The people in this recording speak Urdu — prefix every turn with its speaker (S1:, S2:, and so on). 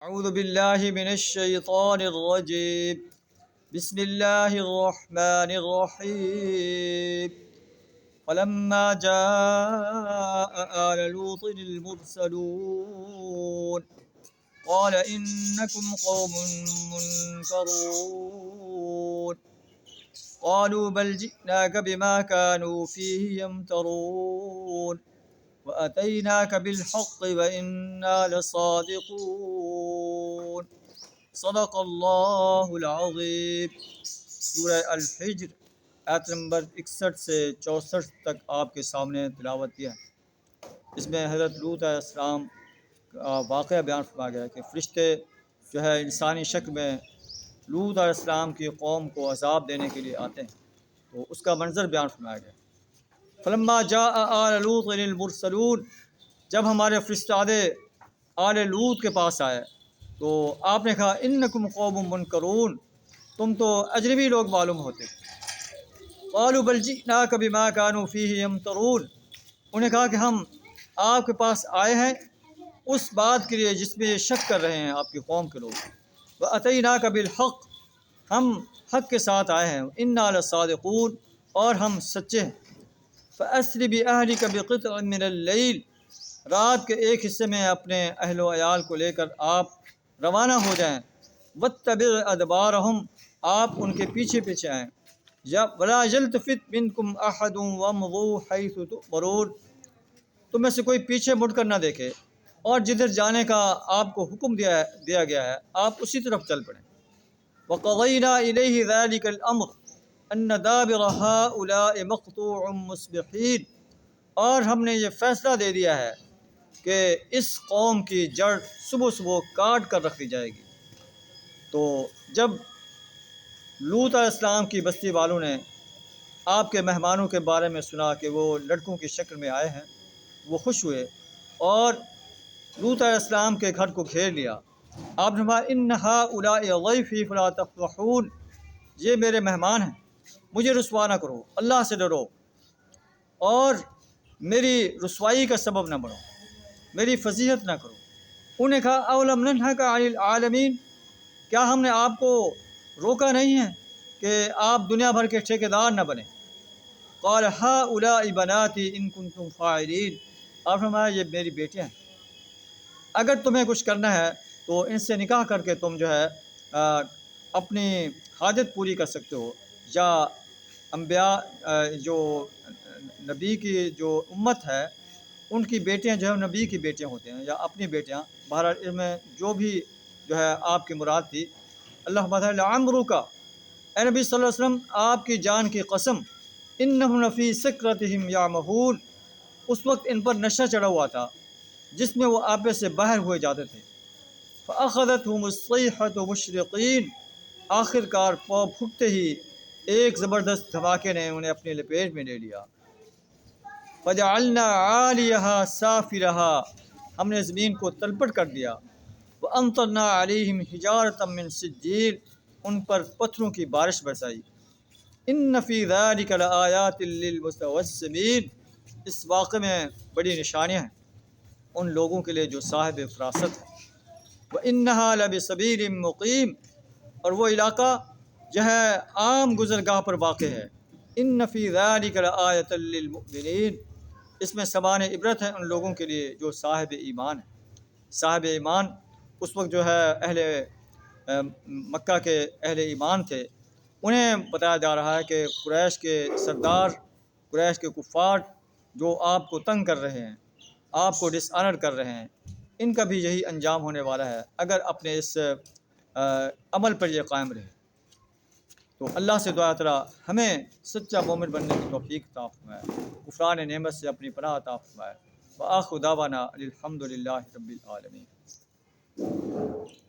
S1: اعوذ باللہ من الشیطان الرجیم بسم اللہ الرحمن الرحیم فلما جاء آل لوط المرسلون قال إنكم قوم منكرون قالوا بل جئناك بما كانوا فيه يمترون وأتيناك بالحق وإنا لصادقون صدق اللہ العظیم۔ سورہ الحجر آیت نمبر 61 سے 64 تک آپ کے سامنے تلاوت کیا ہے۔ اس میں حضرت لوط علیہ السلام کا واقعہ بیان فرمایا گیا ہے کہ فرشتے جو ہے انسانی شکل میں لوط علیہ السلام کی قوم کو عذاب دینے کے لیے آتے ہیں، تو اس کا منظر بیان فرمایا گیا ہے۔ فلما جاء آل لوط المرسلون، جب ہمارے فرستادے آل لوط کے پاس آئے تو آپ نے کہا انکم قوم منکرون، تم تو اجنبی لوگ معلوم ہوتے۔ قالوا بل جئناک بما كانوا فيه يمترون، انہیں کہا کہ ہم آپ کے پاس آئے ہیں اس بات کے لیے جس میں یہ شک کر رہے ہیں آپ کی قوم کے لوگ۔ واتیناک بالحق، ہم حق کے ساتھ آئے ہیں۔ انا لصادقون، اور ہم سچے ہیں۔ فاسر باہلک بقطع من اللیل، رات کے ایک حصے میں اپنے اہل و عیال کو لے کر آپ روانہ ہو جائیں۔ واتبع ادبارہم، آپ ان کے پیچھے پیچھے آئیں۔ ولا یلتفت منکم احد وامضوا حیث تؤمرون، تم میں سے کوئی پیچھے مڑ کر نہ دیکھے، اور جدھر جانے کا آپ کو حکم دیا گیا ہے آپ اسی طرف چل پڑیں۔ وقضینا الیہ ذلک الامر ان دابر ہؤلاء مقطوع مصبحین، اور ہم نے یہ فیصلہ دے دیا ہے کہ اس قوم کی جڑ صبح صبح کاٹ کر رکھ دی جائے گی۔ تو جب لوط علیہ السلام کی بستی والوں نے آپ کے مہمانوں کے بارے میں سنا کہ وہ لڑکوں کی شکل میں آئے ہیں، وہ خوش ہوئے اور لوط علیہ السلام کے گھر کو گھیر لیا۔ آپ نے فرمایا ان ہؤلاء ضیفی فلا تفضحون، یہ میرے مہمان ہیں، مجھے رسوا نہ کرو، اللہ سے ڈرو اور میری رسوائی کا سبب نہ بنو، میری فضیحت نہ کرو۔ انہوں نے کہا اولم ننہک عن العالمین، کیا ہم نے آپ کو روکا نہیں ہے کہ آپ دنیا بھر کے ٹھیکیدار نہ بنیں؟ قال ہؤلاء بناتی ان کنتم فاعلین، آپ نے فرمایا یہ میری بیٹیاں ہیں، اگر تمہیں کچھ کرنا ہے تو ان سے نکاح کر کے تم جو ہے اپنی حاجت پوری کر سکتے ہو، یا انبیاء جو نبی کی جو امت ہے ان کی بیٹیاں جو ہے نبی کی بیٹیاں ہوتے ہیں یا اپنی بیٹیاں، بہرحال ان میں جو بھی جو ہے آپ کی مراد تھی۔ اللہ لعمرک، اے نبی صلی اللہ علیہ وسلم آپ کی جان کی قسم، انہم لفی سکرتہم یعمہون، اس وقت ان پر نشہ چڑھا ہوا تھا جس میں وہ آپے سے باہر ہوئے جاتے تھے۔ فاخذتہم الصیحۃ مشرقین، آخر کار پاؤں پھٹتے ہی ایک زبردست دھماکے نے انہیں اپنے لپیٹ میں لے لیا۔ فجعلنا عالیہا سافلہا، ہم نے زمین کو تلپٹ کر دیا۔ وامطرنا علیہم حجارۃ من سجیل، ان پر پتھروں کی بارش برسائی۔ ان فی ذلک لآیات للمتوسمین، اس واقعے میں بڑی نشانیاں ہیں ان لوگوں کے لیے جو صاحب فراست ہیں۔ وانہا لبسبیل مقیم، اور وہ علاقہ جو ہے عام گزرگاہ پر واقع ہے۔ ان فی ذلک لآیۃ للمؤمنین، اس میں سامان عبرت ہے ان لوگوں کے لیے جو صاحب ایمان ہیں۔ صاحب ایمان اس وقت جو ہے اہل مکہ کے اہل ایمان تھے، انہیں بتایا جا رہا ہے کہ قریش کے سردار، قریش کے کفار جو آپ کو تنگ کر رہے ہیں، آپ کو ڈس آنر کر رہے ہیں، ان کا بھی یہی انجام ہونے والا ہے اگر اپنے اس عمل پر یہ قائم رہے۔ تو اللہ سے دعا تعالیٰ ہمیں سچا مومن بننے کی توفیق عطا فرمائے، غفران نعمت سے اپنی پناہ عطا فرمائے۔ وآخر دعوانا الحمد للہ رب العالمین۔